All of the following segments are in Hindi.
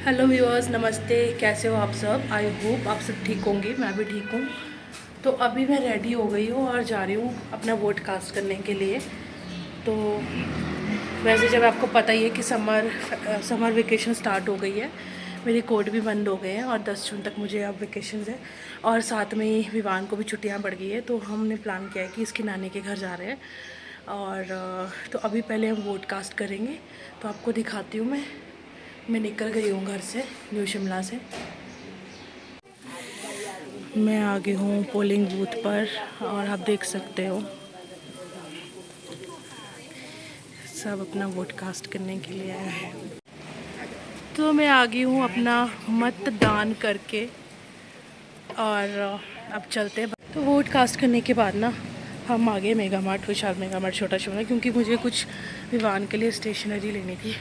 हेलो व्यूअर्स, नमस्ते। कैसे हो आप सब? आई होप आप सब ठीक होंगे, मैं भी ठीक हूँ। तो अभी मैं रेडी हो गई हूँ और जा रही हूँ अपना वोट कास्ट करने के लिए। तो वैसे जब आपको पता ही है कि समर वेकेशन स्टार्ट हो गई है, मेरे कोर्ट भी बंद हो गए हैं और 10 जून तक मुझे अब वेकेशन है। और साथ में ही विवान को भी छुट्टियाँ बढ़ गई है, तो हमने प्लान किया है कि इसकी नानी के घर जा रहे हैं। और तो अभी पहले हम वोट कास्ट करेंगे, तो आपको दिखाती हूँ। मैं निकल गई हूँ घर से, न्यू शिमला से। मैं आ गई हूँ पोलिंग बूथ पर और आप देख सकते हो सब अपना वोट कास्ट करने के लिए आया है। तो मैं आ गई हूँ अपना मतदान करके और अब चलते हैं। तो वोट कास्ट करने के बाद ना हम आ गए मेगा मार्ट, विशाल मेगा मार्ट छोटा शिमला, क्योंकि मुझे कुछ विवान के लिए स्टेशनरी लेनी थी।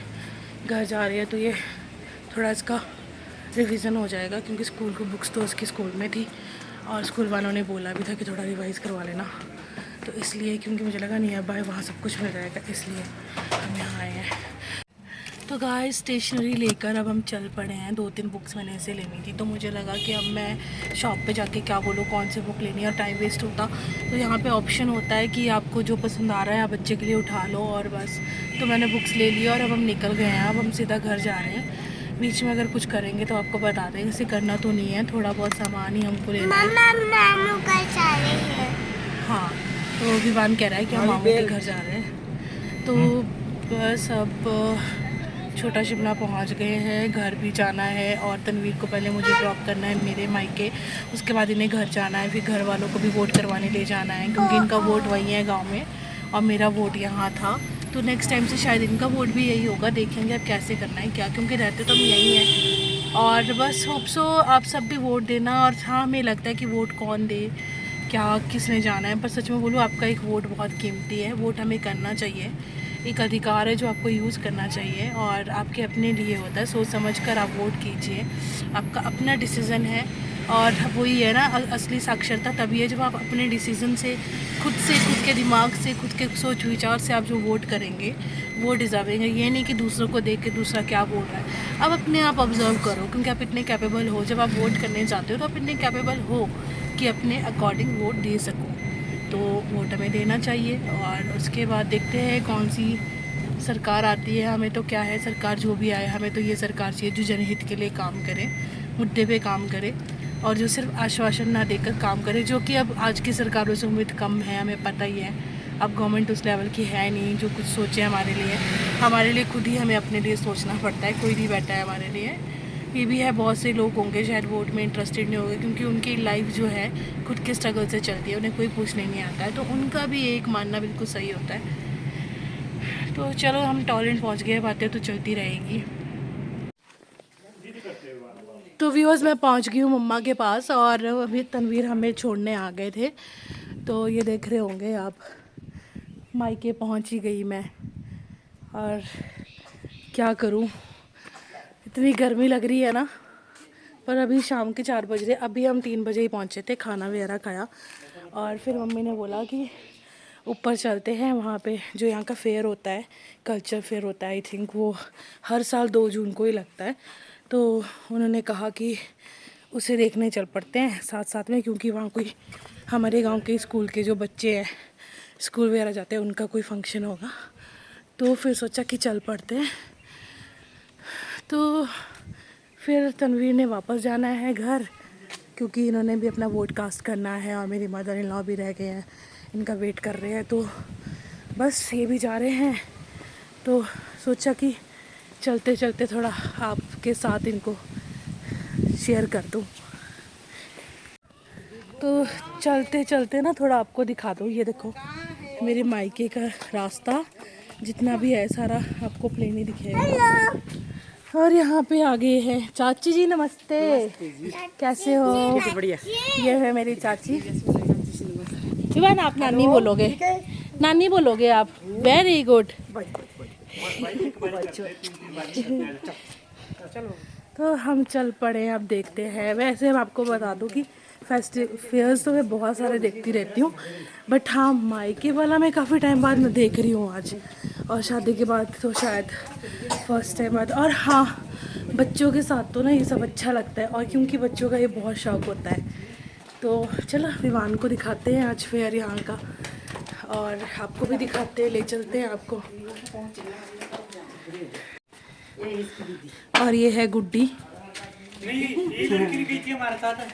घर जा रही है तो ये थोड़ा इसका रिवीजन हो जाएगा, क्योंकि स्कूल की बुक्स तो उसकी स्कूल में थी और स्कूल वालों ने बोला भी था कि थोड़ा रिवाइज़ करवा लेना। तो इसलिए, क्योंकि मुझे लगा नहीं है बाय वहाँ सब कुछ मिल जाएगा, इसलिए हम यहाँ आए हैं। तो गाइस स्टेशनरी लेकर अब हम चल पड़े हैं। 2-3 बुक्स मैंने ऐसे लेनी थी, तो मुझे लगा कि अब मैं शॉप पे जाके क्या बोलूँ, कौन सी बुक लेनी है, और टाइम वेस्ट होता। तो यहाँ पे ऑप्शन होता है कि आपको जो पसंद आ रहा है आप बच्चे के लिए उठा लो, और बस। तो मैंने बुक्स ले ली और अब हम निकल गए हैं। अब हम सीधा घर जा रहे हैं। बीच में अगर कुछ करेंगे तो आपको बता दें, इसे करना तो नहीं है, थोड़ा बहुत सामान ही हमको लेना है। हाँ, तो विवान कह रहा है कि हम मामू के घर जा रहे हैं। तो बस अब छोटा शिमला पहुंच गए हैं। घर भी जाना है और तनवीर को पहले मुझे ड्रॉप करना है मेरे मायके, उसके बाद इन्हें घर जाना है, फिर घर वालों को भी वोट करवाने ले जाना है, क्योंकि इनका वोट वही है गांव में और मेरा वोट यहाँ था। तो नेक्स्ट टाइम से शायद इनका वोट भी यही होगा। देखेंगे अब कैसे करना है क्या, क्योंकि रहते तो हम यही हैं। और बस होप सो आप सब भी वोट देना। और हाँ, हमें लगता है कि वोट कौन दे, क्या किसने जाना है, पर सच में बोलूँ आपका एक वोट बहुत कीमती है। वोट हमें करना चाहिए, एक अधिकार है जो आपको यूज़ करना चाहिए और आपके अपने लिए होता है। सोच समझ कर आप वोट कीजिए, आपका अपना डिसीज़न है। और वही है ना, असली साक्षरता तभी है जब आप अपने डिसीज़न से, खुद के दिमाग से, खुद के सोच विचार से आप जो वोट करेंगे वो डिज़र्विंग है। ये नहीं कि दूसरों को देख के दूसरा क्या बोल रहा है। अब अपने आप ऑब्जर्व करो, क्योंकि आप इतने कैपेबल हो। जब आप वोट करने जाते हो तो आप इतने कैपेबल हो कि अपने अकॉर्डिंग वोट दे सको। तो वोट हमें देना चाहिए और उसके बाद देखते हैं कौन सी सरकार आती है। हमें तो क्या है, सरकार जो भी आए, हमें तो ये सरकार चाहिए जो जनहित के लिए काम करे, मुद्दे पे काम करे, और जो सिर्फ आश्वासन ना देकर काम करे, जो कि अब आज की सरकारों से उम्मीद कम है, हमें पता ही है। अब गवर्नमेंट उस लेवल की है नहीं जो कुछ सोचे हमारे लिए खुद ही हमें अपने लिए सोचना पड़ता है। कोई नहीं बैठा है हमारे लिए। ये भी है, बहुत से लोग होंगे शायद वोट में इंटरेस्टेड नहीं होंगे, क्योंकि उनकी लाइफ जो है खुद के स्ट्रगल से चलती है, उन्हें कोई पूछने नहीं आता है। तो उनका भी एक मानना बिल्कुल सही होता है। तो चलो, हम टॉयलेट पहुंच गए, बातें तो चलती रहेगी। तो व्यूअर्स, मैं पहुंच गई हूँ मम्मा के पास और अभी तनवीर हमें छोड़ने आ गए थे। तो ये देख रहे होंगे आप, मायके पहुंच ही गई मैं। और क्या करूं, इतनी गर्मी लग रही है ना। पर अभी शाम के 4 बज रहे, अभी हम 3 बजे ही पहुंचे थे, खाना वगैरह खाया और फिर मम्मी ने बोला कि ऊपर चलते हैं। वहाँ पे जो यहाँ का फेयर होता है, कल्चर फेयर होता है, आई थिंक वो हर साल 2 जून को ही लगता है। तो उन्होंने कहा कि उसे देखने चल पड़ते हैं साथ साथ में, क्योंकि वहाँ कोई हमारे गांव के स्कूल के जो बच्चे हैं, स्कूल वगैरह जाते हैं, उनका कोई फंक्शन होगा। तो फिर सोचा कि चल पड़ते हैं। तो फिर तनवीर ने वापस जाना है घर, क्योंकि इन्होंने भी अपना वोट कास्ट करना है और मेरी मदर इन लॉ भी रह गए हैं, इनका वेट कर रहे हैं। तो बस ये भी जा रहे हैं। तो सोचा कि चलते चलते थोड़ा आपके साथ इनको शेयर कर दूँ। तो चलते चलते ना थोड़ा आपको दिखा दूँ। ये देखो मेरे मायके का रास्ता जितना भी है सारा आपको प्लेन ही दिखेगा। और यहाँ पे आगे है चाची जी, नमस्ते, कैसे हो? बढ़िया। ये है मेरी चाची। विवान, आप नानी बोलोगे, नानी बोलोगे आप। Very good. तो हम चल पड़े, अब देखते हैं। वैसे मैं आपको बता दूं कि फेयर्स तो मैं बहुत सारे देखती रहती हूँ, बट हाँ, मायके वाला मैं काफ़ी टाइम बाद मैं देख रही हूँ आज, और शादी के बाद तो शायद फर्स्ट टाइम बाद। और हाँ, बच्चों के साथ तो ना ये सब अच्छा लगता है, और क्योंकि बच्चों का ये बहुत शौक होता है। तो चलो विवान को दिखाते हैं आज फेयर यहाँ का, और आपको भी दिखाते हैं, ले चलते हैं आपको। और ये है गुड्डी।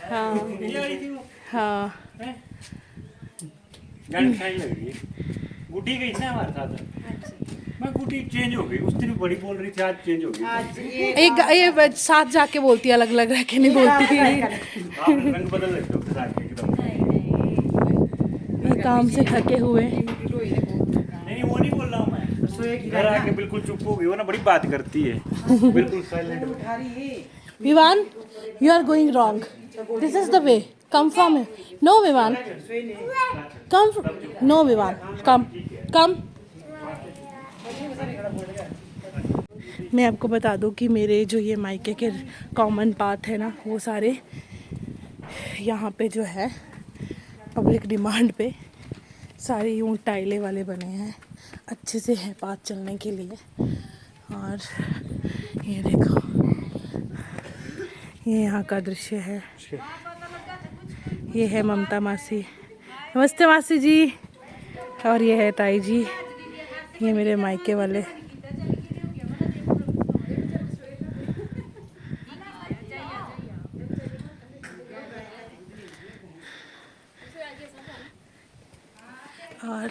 हाँ हाँ गुड्डी गई थी हमारे साथ। मैं गुड्डी चेंज हो गई, उस दिन बड़ी बोल रही थी, आज चेंज हो गई। एक ये साथ जाके बोलती है, अलग अलग रह के नहीं बोलती। रंग बदल लगता ये काम से थके हुए। नहीं वो नहीं बोल रहा हूँ मैं, घर आके बिल्कुल चुप हो गई, वो ना बड़ी बात करती है बिल्कुल silent. Vivaan, you are going wrong. This is the way. Come from here. No, Vivan. Come. No, Vivan. Come. Come. मैं आपको बता दूं कि मेरे जो ये मायके के कॉमन पाथ है ना, वो सारे यहाँ पे जो है पब्लिक डिमांड पे सारे यूँ टाइले वाले बने हैं, अच्छे से है पाथ चलने के लिए। और ये देखो, ये यहाँ का दृश्य है। ये है ममता मासी। नमस्ते मासी जी। और ये है ताई जी, ये मेरे मायके वाले। और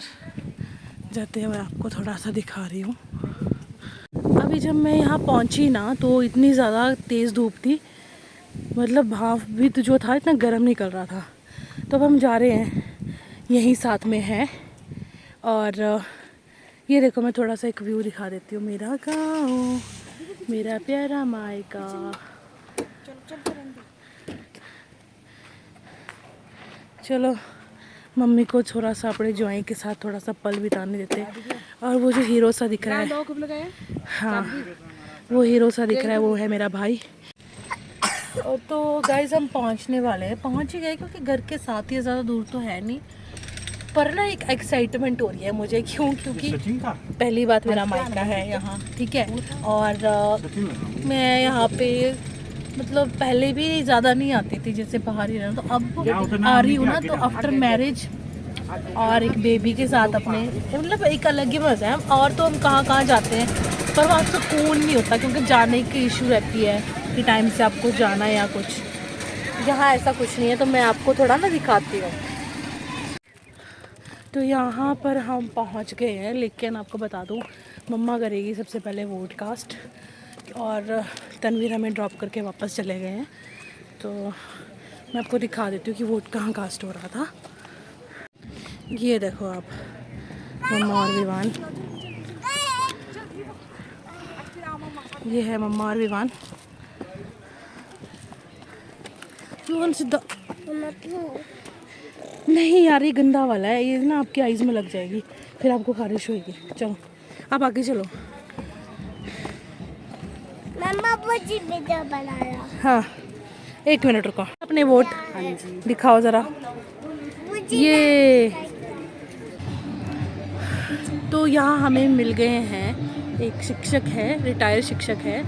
जाते हुए आपको थोड़ा सा दिखा रही हूँ। अभी जब मैं यहाँ पहुँची ना, तो इतनी ज़्यादा तेज़ धूप थी, मतलब भाप भी तो जो था इतना गर्म निकल रहा था। तो अब हम जा रहे हैं, यहीं साथ में है। और ये देखो, मैं थोड़ा सा एक व्यू दिखा देती हूँ। मेरा गाँव, मेरा प्यारा मायका। चलो मम्मी को थोड़ा सा अपने ज्वाइन के साथ थोड़ा सा पल बिताने देते हैं। और वो जो हीरो सा दिख रहा है, हाँ वो हीरो सा दिख रहा है, वो है मेरा भाई। और तो गाइस हम पहुंचने वाले हैं, पहुंच ही गए, क्योंकि घर के साथ ही ज़्यादा दूर तो है नहीं। पर ना एक एक्साइटमेंट हो रही है मुझे, क्योंकि पहली बात मेरा मायका है यहाँ, ठीक है। और मैं यहाँ पे मतलब पहले भी ज़्यादा नहीं आती थी, जैसे बाहर ही रहना, तो अब आ रही हूँ ना, तो आफ्टर मैरिज और एक बेबी के साथ अपने, मतलब एक अलग ही मज़ा है। और तो हम कहाँ जाते हैं, पर वहाँ सुकून नहीं होता, क्योंकि जाने की इशू रहती है कि टाइम से आपको जाना है या कुछ। यहाँ ऐसा कुछ नहीं है, तो मैं आपको थोड़ा ना दिखाती हूँ। तो यहाँ पर हम पहुँच गए हैं, लेकिन आपको बता दूँ मम्मा करेगी सबसे पहले वोट कास्ट, और तनवीर हमें ड्रॉप करके वापस चले गए हैं। तो मैं आपको दिखा देती हूँ कि वोट कहाँ कास्ट हो रहा था। ये देखो आप, मम्मा और विवान, ये है मम्मा और विवान। विवान सीधा नहीं यार, ये गंदा वाला है, ये ना आपकी आइज़ में लग जाएगी, फिर आपको खारिश होगी। चलो आप आगे चलो। मम्मा वो जी वीडियो बना रहा। हाँ एक मिनट रुको, अपने वोट दिखाओ ज़रा। ये तो यहाँ हमें मिल गए हैं, एक शिक्षक है, रिटायर्ड शिक्षक है,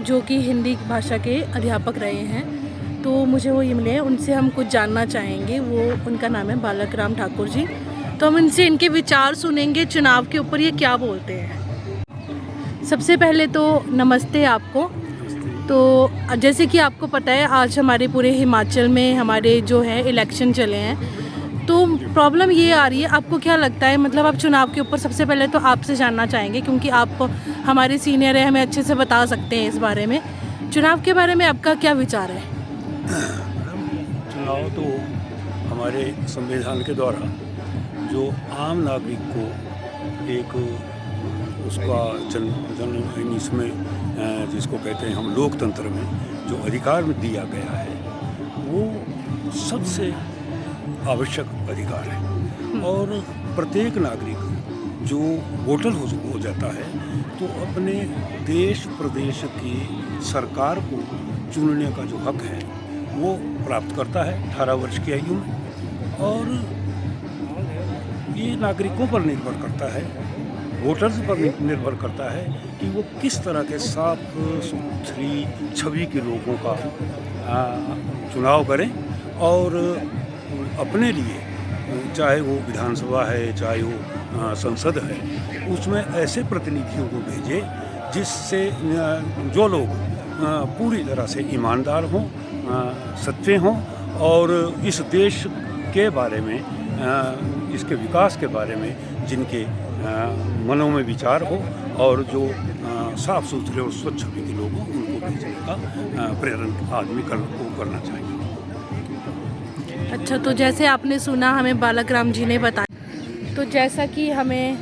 जो कि हिंदी भाषा के अध्यापक रहे हैं। तो मुझे वो ये मिले हैं, उनसे हम कुछ जानना चाहेंगे। वो उनका नाम है बालक राम ठाकुर जी। तो हम इनसे इनके विचार सुनेंगे चुनाव के ऊपर, ये क्या बोलते हैं। सबसे पहले तो नमस्ते आपको। तो जैसे कि आपको पता है, आज हमारे पूरे हिमाचल में हमारे जो है इलेक्शन चले हैं। तो प्रॉब्लम ये आ रही है, आपको क्या लगता है, मतलब आप चुनाव के ऊपर सबसे पहले तो आपसे जानना चाहेंगे, क्योंकि आप हमारे सीनियर हैं, हमें अच्छे से बता सकते हैं इस बारे में। चुनाव के बारे में आपका क्या विचार है? चुनाव तो हमारे संविधान के द्वारा जो आम नागरिक को एक उसका जन इसमें जिसको कहते हैं हम लोकतंत्र में जो अधिकार में दिया गया है, वो सबसे आवश्यक अधिकार है। और प्रत्येक नागरिक जो वोटर हो जाता है, तो अपने देश प्रदेश की सरकार को चुनने का जो हक है वो प्राप्त करता है 18 वर्ष की आयु में। और ये नागरिकों पर निर्भर करता है वोटर्स पर निर्भर करता है कि वो किस तरह के साफ सुथरी छवि के लोगों का चुनाव करें और अपने लिए, चाहे वो विधानसभा है चाहे वो संसद है, उसमें ऐसे प्रतिनिधियों को भेजें जिससे जो लोग पूरी तरह से ईमानदार हों, सच्चे हों और इस देश के बारे में, इसके विकास के बारे में जिनके मनों में विचार हो और जो साफ सुथरे और स्वच्छ छवि के लोग हों, उनको भेजने का प्रेरण आदमी को करना चाहिए। अच्छा, तो जैसे आपने सुना हमें बालक राम जी ने बताया, तो जैसा कि हमें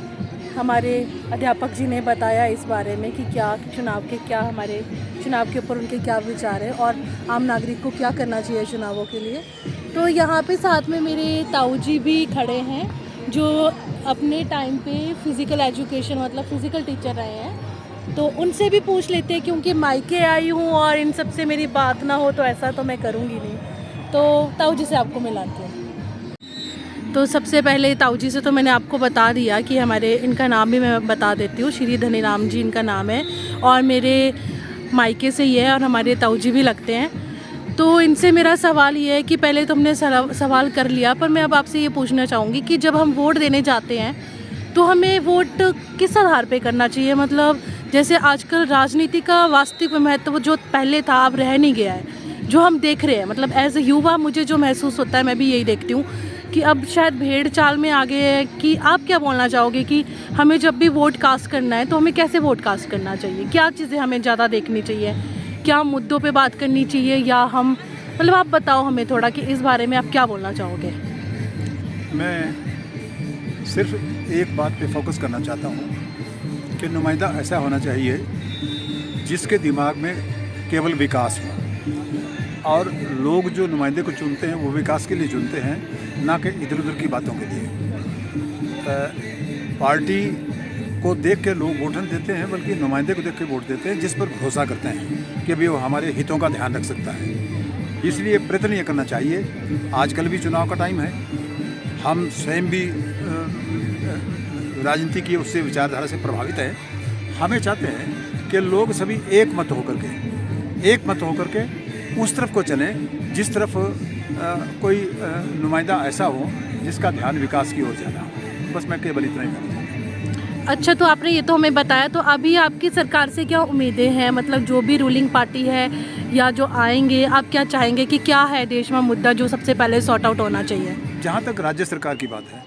हमारे अध्यापक जी ने बताया इस बारे में कि क्या हमारे चुनाव के ऊपर उनके क्या विचार है और आम नागरिक को क्या करना चाहिए चुनावों के लिए। तो यहाँ पे साथ में मेरे ताऊ जी भी खड़े हैं जो अपने टाइम पे फ़िज़िकल एजुकेशन मतलब फ़िज़िकल टीचर रहे हैं, तो उनसे भी पूछ लेते हैं क्योंकि मायके आई हूँ और इन सब से मेरी बात ना हो तो ऐसा तो मैं करूँगी नहीं। तो ताऊ जी से आपको मिलाती हूँ। तो सबसे पहले ताऊ जी से तो मैंने आपको बता दिया कि हमारे, इनका नाम भी मैं बता देती हूँ, श्री धनीराम जी इनका नाम है और मेरे मायके से ये है और हमारे ताऊ जी भी लगते हैं। तो इनसे मेरा सवाल ये है कि पहले तो हमने सवाल कर लिया, पर मैं अब आपसे ये पूछना चाहूँगी कि जब हम वोट देने जाते हैं तो हमें वोट किस आधार पे करना चाहिए। मतलब जैसे आजकल राजनीति का वास्तविक महत्व जो पहले था अब रह नहीं गया है, जो हम देख रहे हैं। मतलब एज ए युवा मुझे जो महसूस होता है, मैं भी यही देखती हूँ कि अब शायद भेड़ चाल में आ गए हैं। कि आप क्या बोलना चाहोगे कि हमें जब भी वोट कास्ट करना है तो हमें कैसे वोट कास्ट करना चाहिए, क्या चीज़ें हमें ज़्यादा देखनी चाहिए, क्या मुद्दों पे बात करनी चाहिए, या हम मतलब आप बताओ हमें थोड़ा कि इस बारे में आप क्या बोलना चाहोगे। मैं सिर्फ एक बात पे फोकस करना चाहता हूँ कि नुमाइंदा ऐसा होना चाहिए जिसके दिमाग में केवल विकास हो, और लोग जो नुमाइंदे को चुनते हैं वो विकास के लिए चुनते हैं, ना कि इधर उधर की बातों के लिए। पार्टी को देख के लोग वोट नहीं देते हैं, बल्कि नुमाइंदे को देख के वोट देते हैं जिस पर भरोसा करते हैं कि भाई वो हमारे हितों का ध्यान रख सकता है। इसलिए प्रयत्न ये करना चाहिए। आजकल भी चुनाव का टाइम है, हम स्वयं भी राजनीति की उससे विचारधारा से प्रभावित हैं। हमें चाहते हैं कि लोग सभी एक मत होकर के उस तरफ को चलें जिस तरफ कोई नुमाइंदा ऐसा हो जिसका ध्यान विकास की ओर ज़्यादा हो। बस मैं केवल इतना ही कहना चाहता हूँ। अच्छा, तो आपने ये तो हमें बताया, तो अभी आपकी सरकार से क्या उम्मीदें हैं। मतलब जो भी रूलिंग पार्टी है या जो आएंगे, आप क्या चाहेंगे कि क्या है देश में मुद्दा जो सबसे पहले सॉर्ट आउट होना चाहिए। जहाँ तक राज्य सरकार की बात है,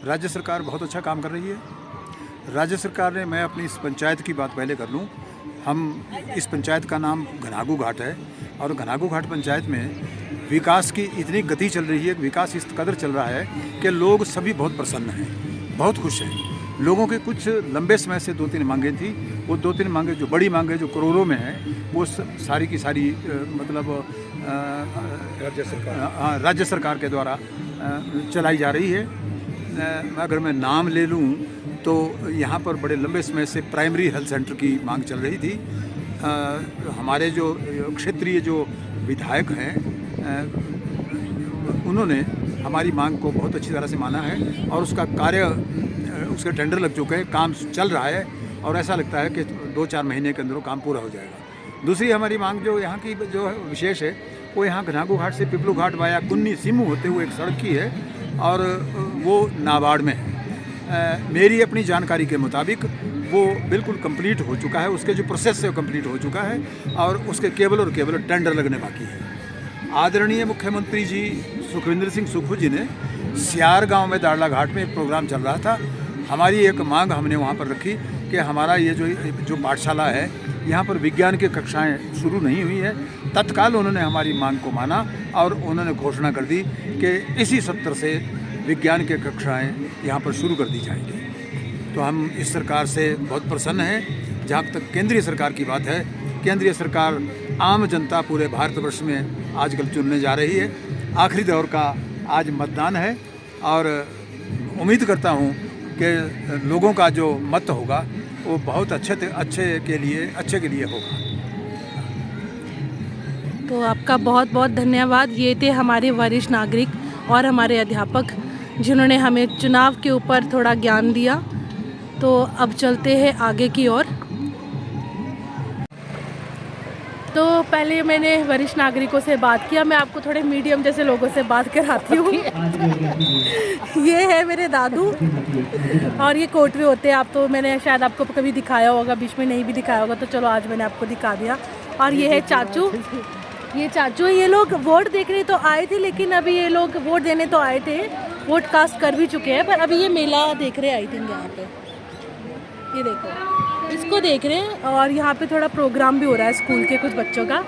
राज्य सरकार बहुत अच्छा काम कर रही है। राज्य सरकार ने, मैं अपनी इस पंचायत की बात पहले कर लूँ, हम इस पंचायत का नाम घनागू घाट है और घनागू घाट पंचायत में विकास की इतनी गति चल रही है, विकास इस कदर चल रहा है कि लोग सभी बहुत प्रसन्न हैं, बहुत खुश हैं। लोगों के कुछ लंबे समय से 2-3 मांगें थी, वो 2-3 मांगें जो बड़ी मांगें जो करोड़ों में हैं, वो सारी की सारी मतलब राज्य सरकार के द्वारा चलाई जा रही है। अगर मैं नाम ले लूँ तो यहाँ पर बड़े लंबे समय से प्राइमरी हेल्थ सेंटर की मांग चल रही थी। हमारे जो क्षेत्रीय जो विधायक हैं उन्होंने हमारी मांग को बहुत अच्छी तरह से माना है और उसका कार्य, उसके टेंडर लग चुके हैं, काम चल रहा है और ऐसा लगता है कि 2-4 महीने के अंदर काम पूरा हो जाएगा। दूसरी हमारी मांग जो यहाँ की जो विशेष है वो यहाँ घनागू घाट से पिपलू घाट वाया कुन्नी सिमू होते हुए एक सड़क की है और वो नाबार्ड में है। मेरी अपनी जानकारी के मुताबिक वो बिल्कुल कंप्लीट हो चुका है, उसके जो प्रोसेस है वो कंप्लीट हो चुका है और उसके केवल और केवल टेंडर लगने बाकी है। आदरणीय मुख्यमंत्री जी सुखविंदर सिंह सुक्खू जी ने सियार गांव में दाड़ला घाट में एक प्रोग्राम चल रहा था। हमारी एक मांग हमने वहां पर रखी कि हमारा ये जो पाठशाला है यहाँ पर विज्ञान की कक्षाएं शुरू नहीं हुई है। तत्काल उन्होंने हमारी मांग को माना और उन्होंने घोषणा कर दी कि इसी सत्र से विज्ञान की कक्षाएं यहाँ पर शुरू कर दी जाएंगी। तो हम इस सरकार से बहुत प्रसन्न हैं। जहाँ तक केंद्रीय सरकार की बात है, केंद्रीय सरकार आम जनता पूरे भारतवर्ष में आजकल चुनने जा रही है। आखिरी दौर का आज मतदान है और उम्मीद करता हूँ कि लोगों का जो मत होगा वो बहुत अच्छे के लिए होगा। तो आपका बहुत बहुत धन्यवाद। ये थे हमारे वरिष्ठ नागरिक और हमारे अध्यापक जिन्होंने हमें चुनाव के ऊपर थोड़ा ज्ञान दिया। तो अब चलते हैं आगे की ओर। तो पहले मैंने वरिष्ठ नागरिकों से बात किया, मैं आपको थोड़े मीडियम जैसे लोगों से बात कराती हूँ। ये है मेरे दादू और ये कोटवे होते हैं। आप तो मैंने शायद आपको कभी दिखाया होगा, बीच में नहीं भी दिखाया होगा, तो चलो आज मैंने आपको दिखा दिया। और ये है चाचू, ये चाचू ये लोग वोट देखने तो आए थे, लेकिन अभी ये लोग वोट देने तो आए थे, वोट कास्ट कर भी चुके हैं, पर अभी ये मेला देख रहे आई थिंक यहाँ पे। ये देखो इसको देख रहे हैं और यहाँ पे थोड़ा प्रोग्राम भी हो रहा है स्कूल के कुछ बच्चों का।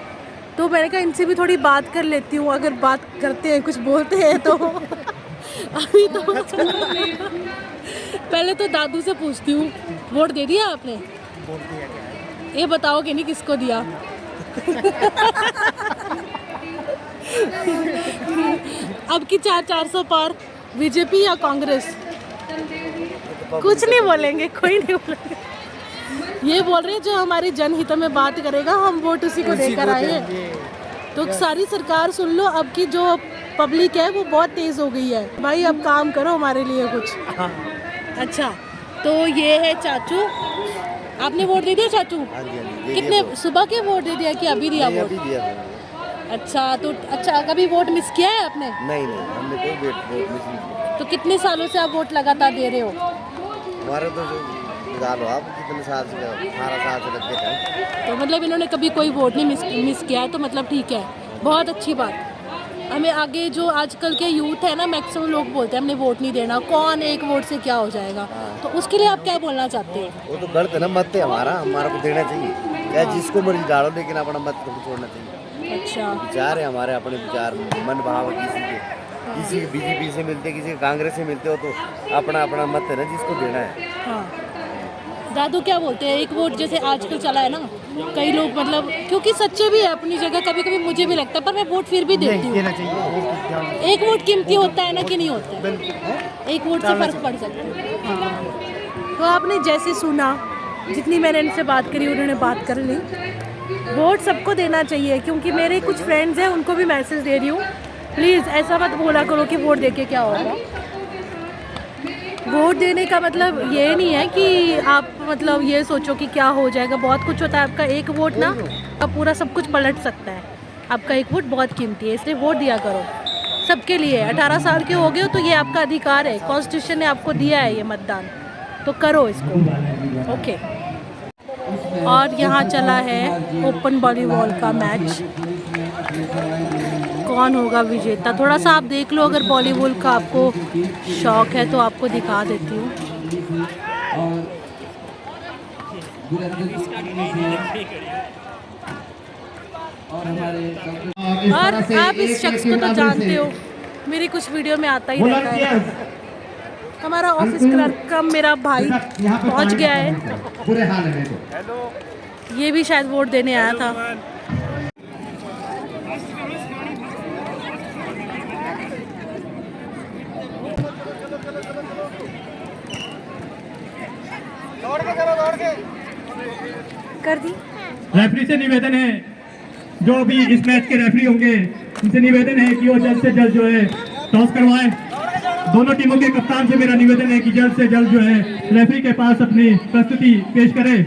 तो मैंने कहा इनसे भी थोड़ी बात कर लेती हूँ, अगर बात करते हैं कुछ बोलते हैं तो। अभी तो पहले तो दादू से पूछती हूँ, वोट दे दिया आपने? ये बताओगे नहीं किसको दिया? अब की 400 पार बीजेपी या कांग्रेस? कुछ नहीं बोलेंगे, कोई नहीं बोलेंगे। ये बोल रहे हैं जो हमारी जनहित में बात करेगा हम वोट उसी को देकर आए हैं। तो सारी सरकार सुन लो, अब की जो पब्लिक है वो बहुत तेज हो गई है। भाई अब काम करो हमारे लिए कुछ। अच्छा, तो ये है चाचू, आपने वोट दे दिया चाचू? कितने सुबह के वोट दे दिया कि अभी दिया वोट? अच्छा, तो अच्छा कभी वोट मिस किया है आपने? नहीं, हमने कोई वोट मिस नहीं किया। तो कितने सालों से आप वोट लगातार दे रहे हो? हमारे तो निकालो आप कितने साल से, 18 साल से लग गए थे। तो मतलब इन्होंने कभी कोई वोट नहीं मिस किया है, तो मतलब ठीक है, बहुत अच्छी बात। हमें आगे जो आजकल के यूथ है ना, मैक्सिमम लोग बोलते हैं हमने वोट नहीं देना, कौन एक वोट से क्या हो जाएगा, तो उसके लिए आप क्या बोलना चाहते हो? वो तो गलत है ना, मत है हमारा को देना चाहिए, या जिसको मर्जी डालो, लेकिन अपना मत को छोड़ना चाहिए। अच्छा, विचार है हमारे, अपने विचार मन भाव किसी के बीजेपी से मिलते, किसी के कांग्रेस से मिलते हो, तो अपना अपना मत है ना, जिसको देना है। हाँ, दादू क्या बोलते हैं, एक वोट जैसे आजकल चला है ना, कई लोग मतलब क्योंकि सच्चे भी है अपनी जगह, कभी कभी मुझे भी लगता है, पर मैं वोट फिर भी देती हूँ। एक वोट कीमती होता है ना कि नहीं होता है? एक वोट से फर्क पड़ सकता है। हाँ, तो आपने जैसे सुना, जितनी मैंने इनसे बात करी उन्होंने बात कर ली। वोट सबको देना चाहिए, क्योंकि मेरे कुछ फ्रेंड्स हैं उनको भी मैसेज दे रही हूँ, प्लीज़ ऐसा मत बोला करो कि वोट देके क्या होगा। वोट देने का मतलब ये नहीं है कि आप मतलब ये सोचो कि क्या हो जाएगा, बहुत कुछ होता है। आपका एक वोट ना अब पूरा सब कुछ पलट सकता है। आपका एक वोट बहुत कीमती है, इसलिए वोट दिया करो सबके लिए। 18 साल के हो गए हो तो ये आपका अधिकार है, कॉन्स्टिट्यूशन ने आपको दिया है ये मतदान, तो करो इसको। ओके। और यहाँ चला है ओपन वॉलीबॉल का मैच, कौन होगा विजेता थोड़ा सा आप देख लो। अगर वॉलीबॉल का आपको शौक है तो आपको दिखा देती हूँ। और आप इस शख्स को तो जानते हो, मेरी कुछ वीडियो में आता ही रहता है। हमारा ऑफिस क्लर्क का मेरा भाई पहुंच गया है, ये भी शायद वोट देने आया था। कर दी। रेफरी से निवेदन है, जो भी इस मैच के रेफरी होंगे उनसे निवेदन है कि वो जल्द से जल्द जो है टॉस करवाएं। दोनों टीमों के कप्तान से मेरा निवेदन है कि जल्द से जल्द जो है रेफरी के पास अपनी प्रस्तुति पेश करें।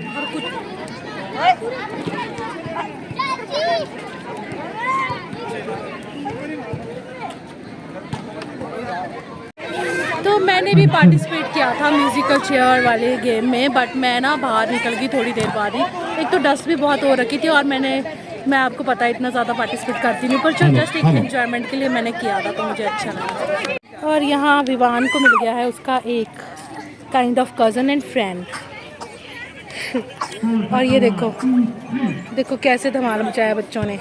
तो मैंने भी पार्टिसिपेट किया था म्यूज़िकल चेयर वाले गेम में, बट मैं ना बाहर निकल गई थोड़ी देर बाद ही। एक तो डस्ट भी बहुत हो रखी थी और मैं आपको पता है इतना ज़्यादा पार्टिसिपेट करती नहीं, पर जस्ट एक एंजॉयमेंट के लिए मैंने किया था, तो मुझे अच्छा लगा। और यहाँ विवान को मिल गया है उसका एक kind of cousin and friend. और ये देखो कैसे धमाल मचाया बच्चों ने।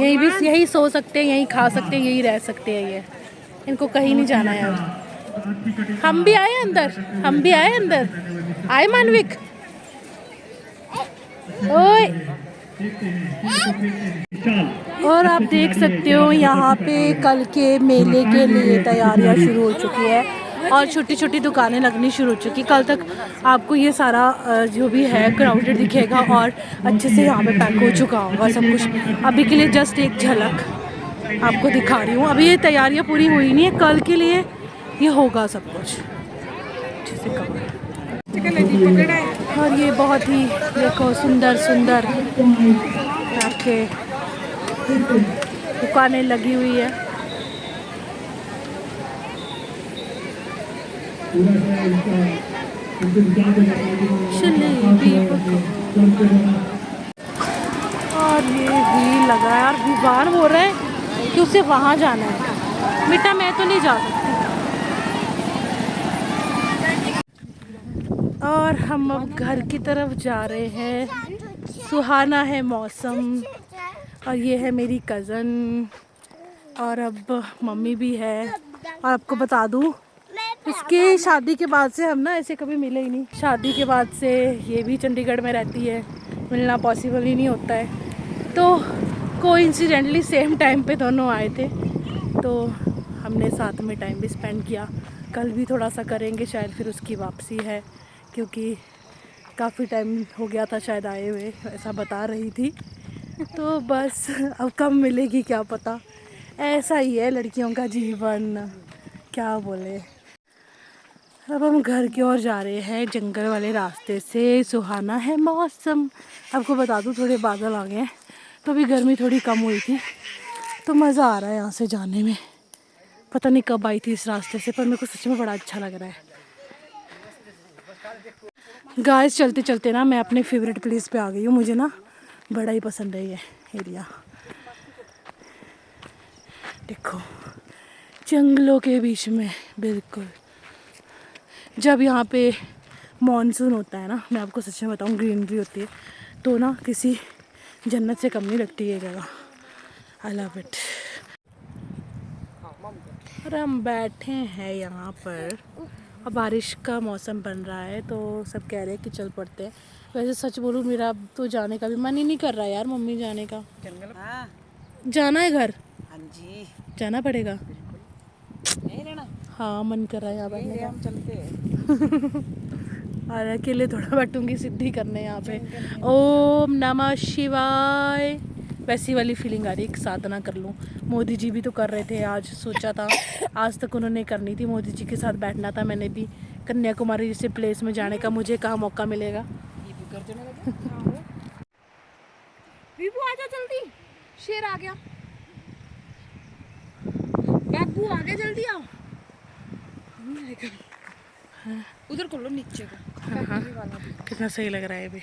यही सो सकते हैं, यहीं खा सकते हैं, यही रह सकते हैं, ये इनको कहीं नहीं जाना है। हम भी आए अंदर, आए मानविक, ओए। और आप देख सकते हो यहाँ पे कल के मेले के लिए तैयारियाँ शुरू हो चुकी है और छोटी छोटी दुकानें लगनी शुरू हो चुकी। कल तक आपको ये सारा जो भी है क्राउडेड दिखेगा और अच्छे से यहाँ पे पैक हो चुका होगा सब कुछ। अभी के लिए जस्ट एक झलक आपको दिखा रही हूँ। अभी ये तैयारियाँ पूरी हुई नहीं है, कल के लिए ये होगा सब कुछ। अच्छे से कवर। और ये बहुत ही देखो सुंदर सुंदर आपके दुकानें लगी हुई है। जलेबी और ये भी लगा है। और विवान बोल रहे हैं कि उसे वहाँ जाना है। बेटा मैं तो नहीं जा सकती। और हम अब घर की तरफ जा रहे हैं। सुहाना है मौसम। और ये है मेरी कज़न और अब मम्मी भी है। और आपको बता दूँ इसके शादी के बाद से हम ना ऐसे कभी मिले ही नहीं। शादी के बाद से ये भी चंडीगढ़ में रहती है, मिलना पॉसिबल ही नहीं होता है। तो कोइंसिडेंटली सेम टाइम पे दोनों आए थे, तो हमने साथ में टाइम भी स्पेंड किया। कल भी थोड़ा सा करेंगे शायद, फिर उसकी वापसी है क्योंकि काफ़ी टाइम हो गया था शायद आए हुए, ऐसा बता रही थी। तो बस अब कब मिलेगी क्या पता। ऐसा ही है लड़कियों का जीवन, क्या बोले। अब हम घर की ओर जा रहे हैं जंगल वाले रास्ते से। सुहाना है मौसम। आपको बता दूं थोड़े बादल आ गए हैं, तो अभी गर्मी थोड़ी कम हुई थी, तो मज़ा आ रहा है यहाँ से जाने में। पता नहीं कब आई थी इस रास्ते से, पर मेरे को सच में बड़ा अच्छा लग रहा है। गाइस चलते चलते ना मैं अपने फेवरेट प्लेस पे आ गई हूँ। मुझे ना बड़ा ही पसंद है ये एरिया। देखो जंगलों के बीच में बिल्कुल। जब यहाँ पे मॉनसून होता है ना, मैं आपको सच में बताऊँ, ग्रीनरी होती है, तो ना किसी जन्नत से कम नहीं लगती ये जगह। I love it. और हम बैठे हैं यहाँ पर। अब बारिश का मौसम बन रहा है, तो सब कह रहे हैं कि चल पड़ते हैं। वैसे सच बोलूँ मेरा अब तो जाने का भी मन ही नहीं कर रहा यार, मम्मी जाने का। जाना है घर? हाँ जी जाना पड़ेगा। नहीं रहना? हाँ मन कर रहा है यहाँ बैठने का। हम चलते हैं। और अकेले थोड़ा बैठूंगी सिद्धि करने यहाँ पे। ओम नमः शिवाय वैसी वाली फीलिंग आ रही है, साधना कर लूँ। मोदी जी भी तो कर रहे थे आज, सोचा था आज तक उन्होंने करनी थी, मोदी जी के साथ बैठना था। मैंने भी कन्याकुमारी जैसे प्लेस में जाने का मुझे कहाँ मौका मिलेगा। विभू आजा जल्दी, शेर आ गया। बाबू आ गया, जल्दी आओ। उधर खोलो नीचे को। हाँ, कितना सही लग रहा है अभी।